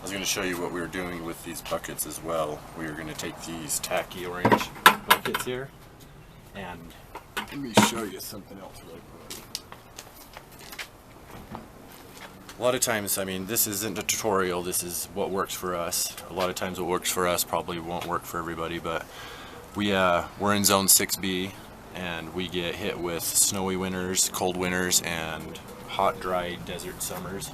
was going to show you what we were doing with these buckets as well. We were going to take these tacky orange buckets here, and let me show you something else really quick. A lot of times, I mean, this isn't a tutorial, this is what works for us. A lot of times what works for us probably won't work for everybody, but we're in zone 6B, and we get hit with snowy winters, cold winters, and hot, dry desert summers.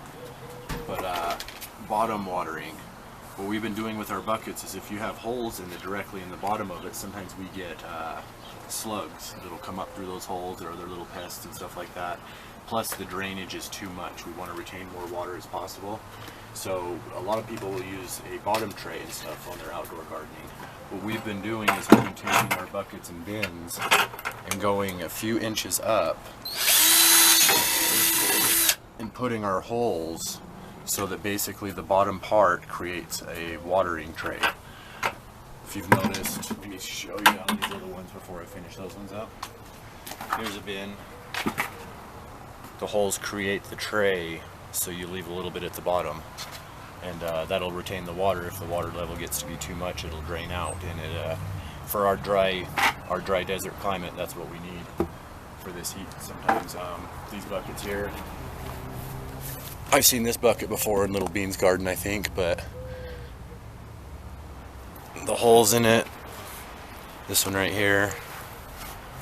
But bottom watering, what we've been doing with our buckets is if you have holes directly in the bottom of it, sometimes we get slugs that'll come up through those holes, or other little pests and stuff like that. Plus the drainage is too much. We want to retain more water as possible. So a lot of people will use a bottom tray and stuff on their outdoor gardening. What we've been doing is we've been taking our buckets and bins and going a few inches up and putting our holes so that basically the bottom part creates a watering tray. If you've noticed, let me show you on these other ones before I finish those ones up. Here's a bin. The holes create the tray, so you leave a little bit at the bottom, and that'll retain the water. If the water level gets to be too much, it'll drain out, and for our dry desert climate, that's what we need for this heat. Sometimes these buckets here, I've seen this bucket before in Little Bean's garden, I think, but the holes in it, this one right here,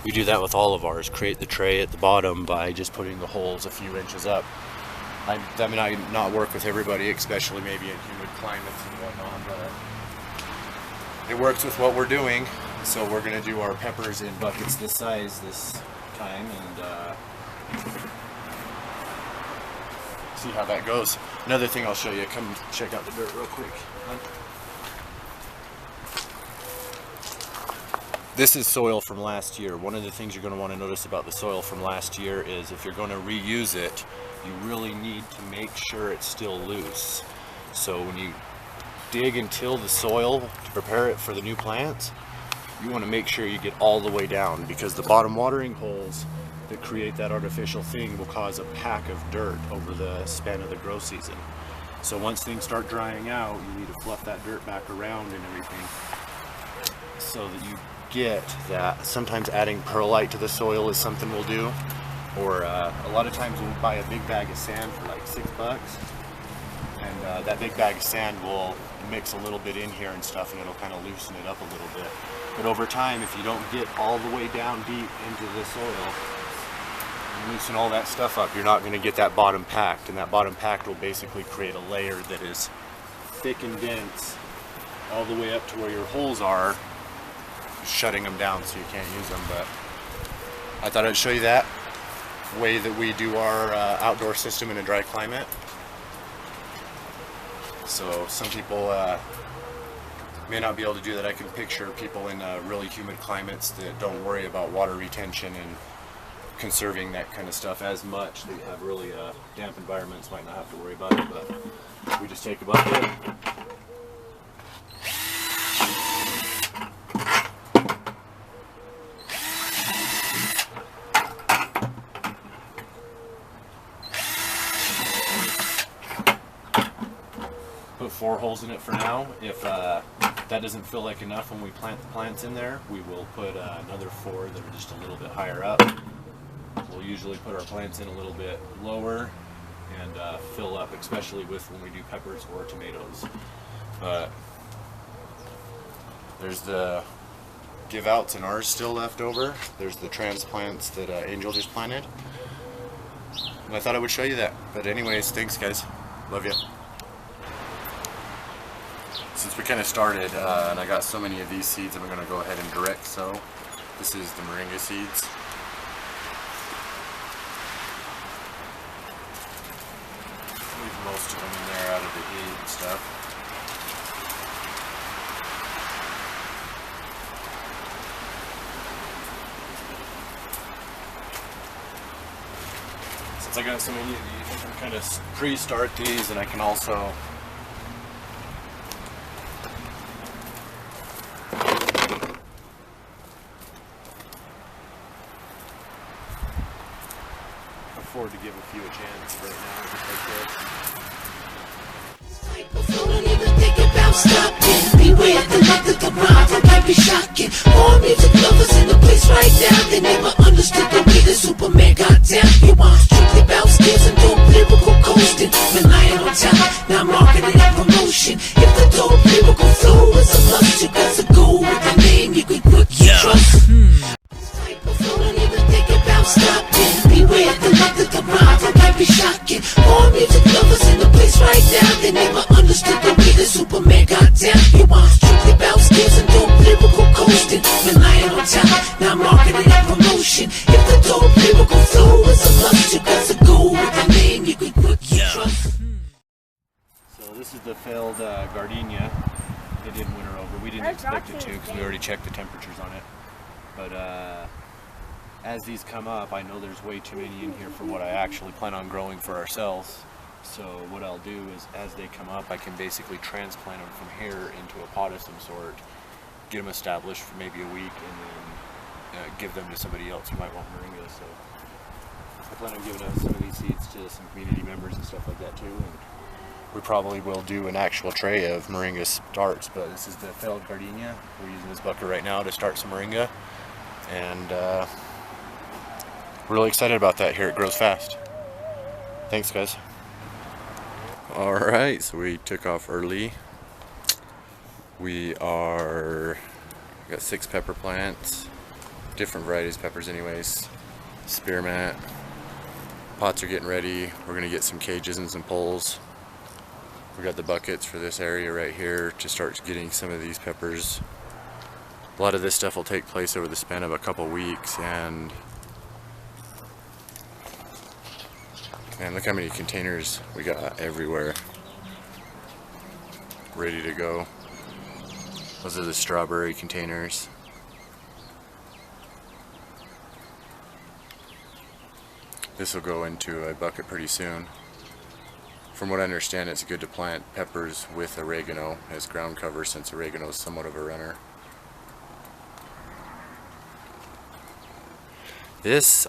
we do that with all of ours. Create the tray at the bottom by just putting the holes a few inches up. That may not work with everybody, especially maybe in humid climates and whatnot, but it works with what we're doing. So we're going to do our peppers in buckets this size this time, and see how that goes. Another thing I'll show you, come check out the dirt real quick. This is soil from last year. One of the things you're going to want to notice about the soil from last year is if you're going to reuse it, you really need to make sure it's still loose. So when you dig and till the soil to prepare it for the new plants, you want to make sure you get all the way down, because the bottom watering holes that create that artificial thing will cause a pack of dirt over the span of the grow season. So once things start drying out, you need to fluff that dirt back around and everything so that you get that. Sometimes adding perlite to the soil is something we'll do, or a lot of times we'll buy a big bag of sand for like $6, and that big bag of sand will mix a little bit in here and stuff, and it'll kind of loosen it up a little bit. But over time, if you don't get all the way down deep into the soil and loosen all that stuff up, you're not going to get that bottom packed, and that bottom packed will basically create a layer that is thick and dense all the way up to where your holes are, shutting them down so you can't use them. But I thought I'd show you that way that we do our outdoor system in a dry climate. So some people may not be able to do that. I can picture people in really humid climates that don't worry about water retention and conserving that kind of stuff as much. They have really damp environments, might not have to worry about it, but we just take a bucket, put 4 holes in it for now. If that doesn't feel like enough when we plant the plants in there, we will put another 4 that are just a little bit higher up. We'll usually put our plants in a little bit lower and fill up, especially with when we do peppers or tomatoes. But there's the give outs and ours still left over. There's the transplants that Angel just planted. And I thought I would show you that. But anyways, thanks guys. Love you. Since we kind of started, and I got so many of these seeds, I'm going to go ahead and direct sow. This is the Moringa seeds. Leave most of them in there out of the heat and stuff. Since I got so many of these, I can kind of pre-start these, and I can also afford to give a few a chance right now if I could. Beware the length of the rhyme, it might be shocking. All music lovers in the place right now, they never understood the way that Superman got down. You want strictly about skills and dope lyrical coasting, relying on talent, not marketing and promotion. If the dope lyrical flow is a must, you got to go with the name you can quick trust. Type of flow, don't even think about stopping. Beware the length of the rhyme, it might be shocking. All music lovers in the place right now, they never understood the way that Superman got down. You want strictly about skills and dope lyrical coasting, relying on talent, not marketing and promotion. If the dope lyrical flow is a must, you got to go with the name you can quick trust. So this is the failed gardenia. It didn't winter over. We didn't expect it to because we already checked the temperatures on it. But as these come up, I know there's way too many in here for what I actually plan on growing for ourselves. So what I'll do is, as they come up, I can basically transplant them from here into a pot of some sort, get them established for maybe a week, and then give them to somebody else who might want moringa. So I plan on giving out some of these seeds to some community members and stuff like that too. And we probably will do an actual tray of moringa starts, but this is the failed gardenia. We're using this bucket right now to start some moringa, and really excited about that. Here it grows fast. Thanks, guys. Alright, so we took off early. We got 6 pepper plants, different varieties of peppers anyways. Spearmint. Pots are getting ready. We're gonna get some cages and some poles. We got the buckets for this area right here to start getting some of these peppers. A lot of this stuff will take place over the span of a couple weeks, and man, look how many containers we got everywhere ready to go. Those are the strawberry containers. This will go into a bucket pretty soon. From what I understand, it's good to plant peppers with oregano as ground cover, since oregano is somewhat of a runner.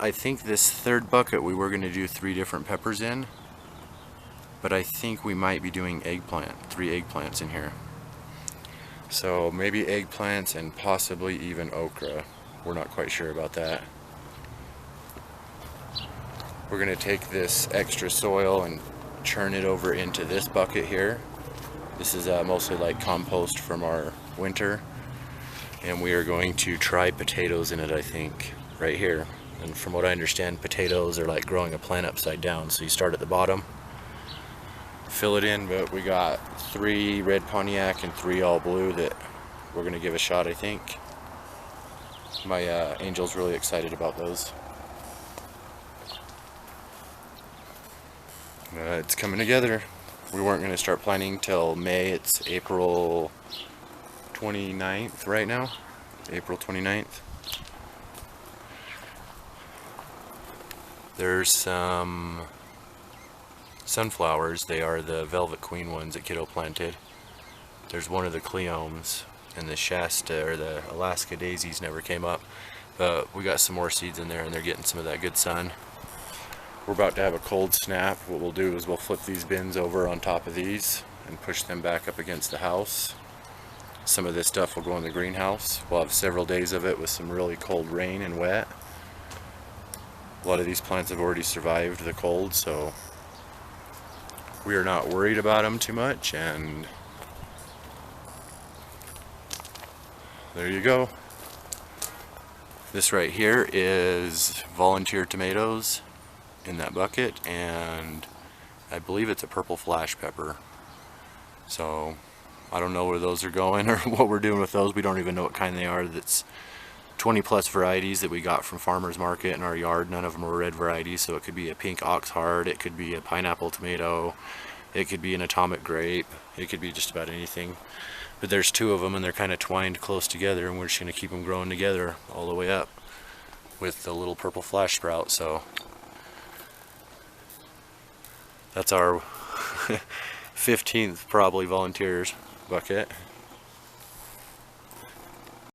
I think this third bucket we were going to do 3 different peppers in, but I think we might be doing 3 eggplants in here. So maybe eggplants and possibly even okra. We're not quite sure about that. We're going to take this extra soil and churn it over into this bucket here. This is mostly like compost from our winter, and we are going to try potatoes in it, I think, right here. And from what I understand, potatoes are like growing a plant upside down, so you start at the bottom, fill it in. But we got 3 red Pontiac and 3 all blue that we're going to give a shot, I think. My Angel's really excited about those. It's coming together. We weren't going to start planting till May. It's April 29th right now. April 29th. There's some sunflowers. They are the Velvet Queen ones that Kiddo planted. There's one of the Cleomes, and the Shasta or the Alaska daisies never came up. But we got some more seeds in there, and they're getting some of that good sun. We're about to have a cold snap. What we'll do is we'll flip these bins over on top of these and push them back up against the house. Some of this stuff will go in the greenhouse. We'll have several days of it with some really cold rain and wet. A lot of these plants have already survived the cold, so we are not worried about them too much. And there you go. This right here is volunteer tomatoes in that bucket, and I believe it's a purple flash pepper. So I don't know where those are going or what we're doing with those. We don't even know what kind they are. That's 20 plus varieties that we got from farmers market in our yard. None of them were red varieties, so it could be a pink oxheart, it could be a pineapple tomato, it could be an atomic grape, it could be just about anything. But there's 2 of them, and they're kind of twined close together, and we're just going to keep them growing together all the way up with the little purple flash sprout. So that's our 15th probably volunteers bucket.